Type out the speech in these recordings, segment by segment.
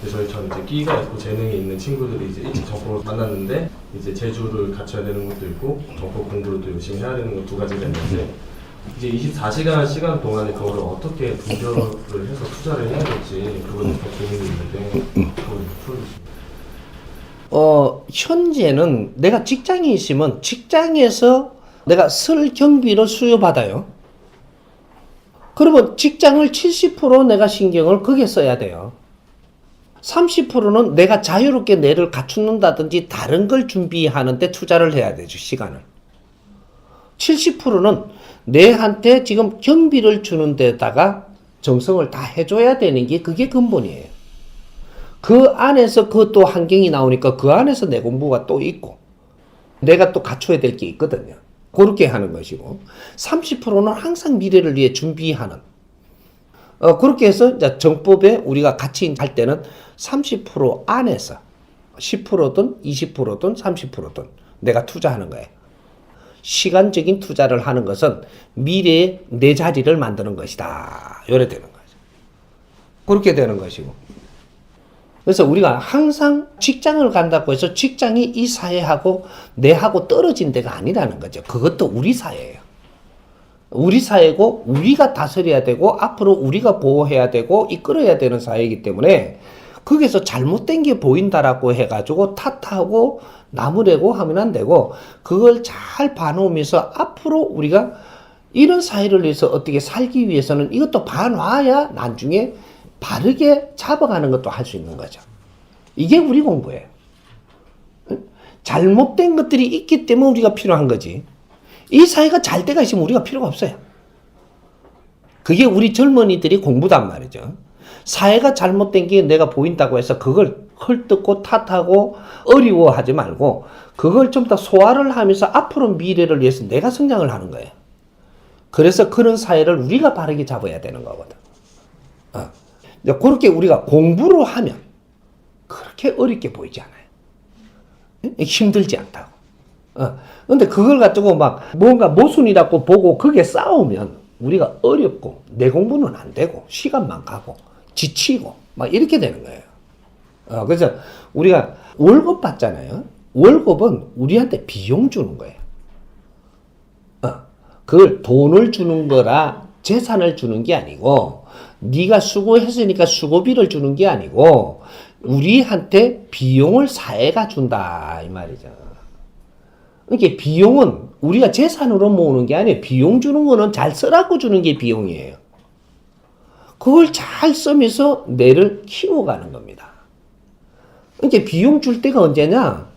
저희처럼 이제 끼가 있고 재능이 있는 친구들이 이제 일찍 정보를 만났는데 이제 재주를 갖춰야 되는 것도 있고 정보 공부를 또 열심히 해야 되는 것 두 가지가 있는데 이제 24시간 시간 동안에 그거를 어떻게 분별을 해서 투자를 해야 될지 그거에 좀 고민이 있는데 그걸 풀어주시면. 현재는 내가 직장에 있으면 직장에서 내가 설 경비를 수요받아요. 그러면 직장을 70% 내가 신경을 거기에 써야 돼요. 30%는 내가 자유롭게 뇌를 갖춘다든지 다른 걸 준비하는데 투자를 해야 되죠, 시간을. 70%는 내한테 지금 경비를 주는 데다가 정성을 다 해줘야 되는 게 그게 근본이에요. 그 안에서 그것도 환경이 나오니까 그 안에서 내 공부가 또 있고 내가 또 갖춰야 될 게 있거든요. 그렇게 하는 것이고 30%는 항상 미래를 위해 준비하는 그렇게 해서 이제 정법에 우리가 같이 할 때는 30% 안에서 10%든 20%든 30%든 내가 투자하는 거예요. 시간적인 투자를 하는 것은 미래의 내 자리를 만드는 것이다. 이래 되는 거죠. 그렇게 되는 것이고. 그래서 우리가 항상 직장을 간다고 해서 직장이 이 사회하고 내하고 떨어진 데가 아니라는 거죠. 그것도 우리 사회예요. 우리 사회고 우리가 다스려야 되고 앞으로 우리가 보호해야 되고 이끌어야 되는 사회이기 때문에 거기서 잘못된 게 보인다라고 해가지고 탓하고 나무래고 하면 안 되고 그걸 잘 봐놓으면서 앞으로 우리가 이런 사회를 위해서 어떻게 살기 위해서는 이것도 봐놔야 나중에 바르게 잡아가는 것도 할 수 있는 거죠. 이게 우리 공부예요. 잘못된 것들이 있기 때문에 우리가 필요한 거지. 이 사회가 잘 돼가 있으면 우리가 필요가 없어요. 그게 우리 젊은이들이 공부단 말이죠. 사회가 잘못된 게 내가 보인다고 해서 그걸 헐뜯고 탓하고 어려워하지 말고 그걸 좀 더 소화를 하면서 앞으로 미래를 위해서 내가 성장을 하는 거예요. 그래서 그런 사회를 우리가 바르게 잡아야 되는 거거든. 그렇게 우리가 공부를 하면 그렇게 어렵게 보이지 않아요. 힘들지 않다고. 근데 그걸 가지고 막 뭔가 모순이라고 보고 그게 싸우면 우리가 어렵고 내 공부는 안 되고 시간만 가고 지치고 막 이렇게 되는 거예요. 그래서 우리가 월급 받잖아요. 월급은 우리한테 비용 주는 거예요. 그걸 돈을 주는 거라 재산을 주는 게 아니고 네가 수고했으니까 수고비를 주는 게 아니고 우리한테 비용을 사회가 준다 이 말이죠. 이게 비용은 우리가 재산으로 모으는 게 아니에요. 비용 주는 거는 잘 쓰라고 주는 게 비용이에요. 그걸 잘 쓰면서 뇌를 키워가는 겁니다. 이게 비용 줄 때가 언제냐?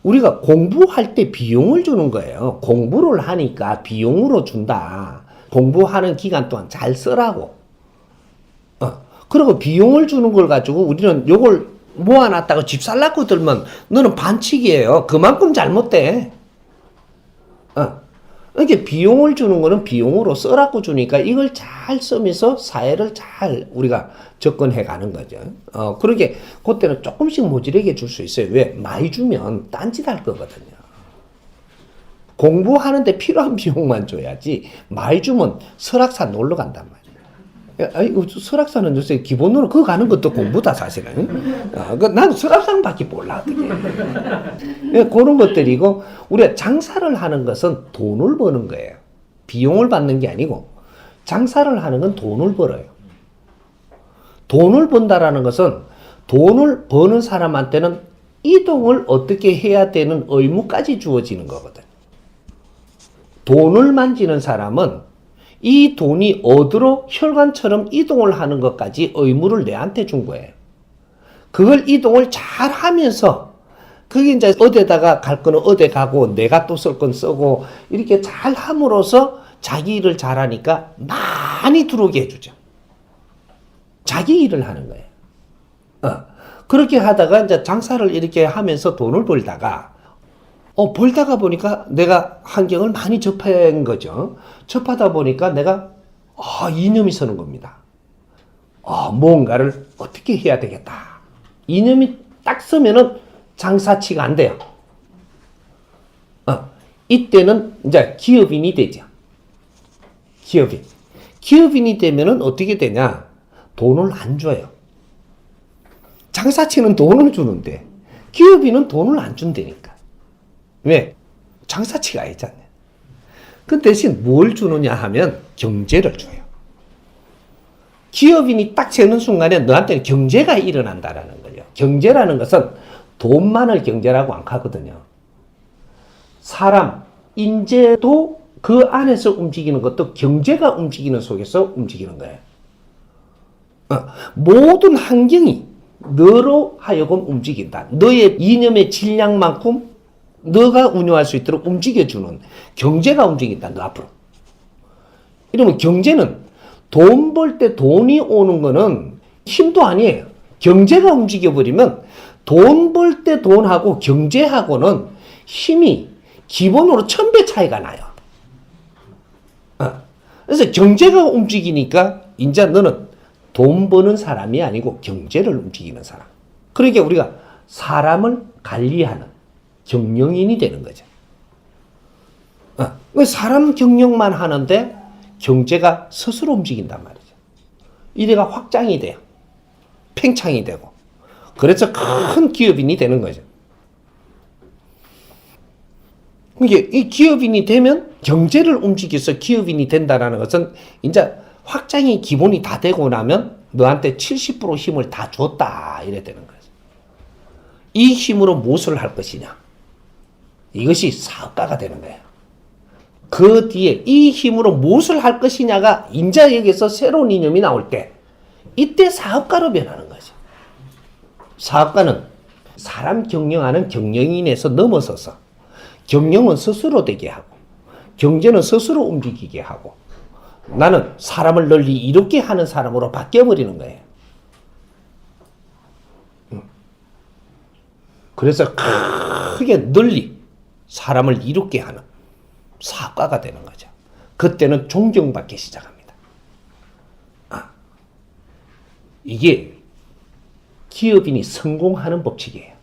우리가 공부할 때 비용을 주는 거예요. 공부를 하니까 비용으로 준다. 공부하는 기간 동안 잘 쓰라고. 그리고 비용을 주는 걸 가지고 우리는 요걸 모아놨다가 집 살라고 들면 너는 반칙이에요. 그만큼 잘못돼. 이게 비용을 주는 거는 비용으로 쓰라고 주니까 이걸 잘 쓰면서 사회를 잘 우리가 접근해 가는 거죠. 그러게 그때는 조금씩 모질하게 줄 수 있어요. 왜? 많이 주면 딴짓 할 거거든요. 공부하는데 필요한 비용만 줘야지 많이 주면 설악산 놀러 간단 말이에요. 아니, 설악산은 요새 기본으로 그거 가는 것도 공부다, 사실은. 나는 설악산밖에 몰라, 어떻게. 그런 것들이고, 우리가 장사를 하는 것은 돈을 버는 거예요. 비용을 받는 게 아니고, 장사를 하는 건 돈을 벌어요. 돈을 번다라는 것은 돈을 버는 사람한테는 이동을 어떻게 해야 되는 의무까지 주어지는 거거든. 돈을 만지는 사람은 이 돈이 어디로 혈관처럼 이동을 하는 것까지 의무를 내한테 준 거예요. 그걸 이동을 잘 하면서 그게 이제 어디다가 갈 거는 어디 가고 내가 또 쓸 건 쓰고 이렇게 잘 함으로써 자기 일을 잘하니까 많이 들어오게 해주죠. 자기 일을 하는 거예요. 그렇게 하다가 이제 장사를 이렇게 하면서 돈을 벌다가 벌다가 보니까 내가 환경을 많이 접한 거죠. 접하다 보니까 내가 이념이 서는 겁니다. 뭔가를 어떻게 해야 되겠다. 이념이 딱 서면은 장사치가 안 돼요. 이때는 이제 기업인이 되죠. 기업인이 되면은 어떻게 되냐? 돈을 안 줘요. 장사치는 돈을 주는데 기업인은 돈을 안 준다니까. 왜? 장사치가 아니잖아요. 그 대신 뭘 주느냐 하면 경제를 줘요. 기업인이 딱 재는 순간에 너한테는 경제가 일어난다라는 거예요. 경제라는 것은 돈만을 경제라고 안 하거든요. 사람, 인재도 그 안에서 움직이는 것도 경제가 움직이는 속에서 움직이는 거예요. 모든 환경이 너로 하여금 움직인다. 너의 이념의 질량만큼 너가 운영할 수 있도록 움직여주는 경제가 움직인다. 너 앞으로. 이러면 경제는 돈 벌 때 돈이 오는 거는 힘도 아니에요. 경제가 움직여버리면 돈 벌 때 돈하고 경제하고는 힘이 기본으로 1000배 차이가 나요. 그래서 경제가 움직이니까 이제 너는 돈 버는 사람이 아니고 경제를 움직이는 사람. 그러니까 우리가 사람을 관리하는 경영인이 되는 거죠. 사람 경영만 하는데 경제가 스스로 움직인단 말이죠. 이래가 확장이 돼요. 팽창이 되고. 그래서 큰 기업인이 되는 거죠. 이게 이 기업인이 되면 경제를 움직여서 기업인이 된다는 것은 이제 확장이 기본이 다 되고 나면 너한테 70% 힘을 다 줬다 이래 되는 거죠. 이 힘으로 무엇을 할 것이냐. 이것이 사업가가 되는 거예요. 그 뒤에 이 힘으로 무엇을 할 것이냐가 이제 여기서 새로운 이념이 나올 때 이때 사업가로 변하는 거죠. 사업가는 사람 경영하는 경영인에서 넘어서서 경영은 스스로 되게 하고 경제는 스스로 움직이게 하고 나는 사람을 널리 이롭게 하는 사람으로 바뀌어버리는 거예요. 그래서 크게 널리 사람을 이롭게 하는 사업가가 되는 거죠. 그때는 존경받기 시작합니다. 이게 기업인이 성공하는 법칙이에요.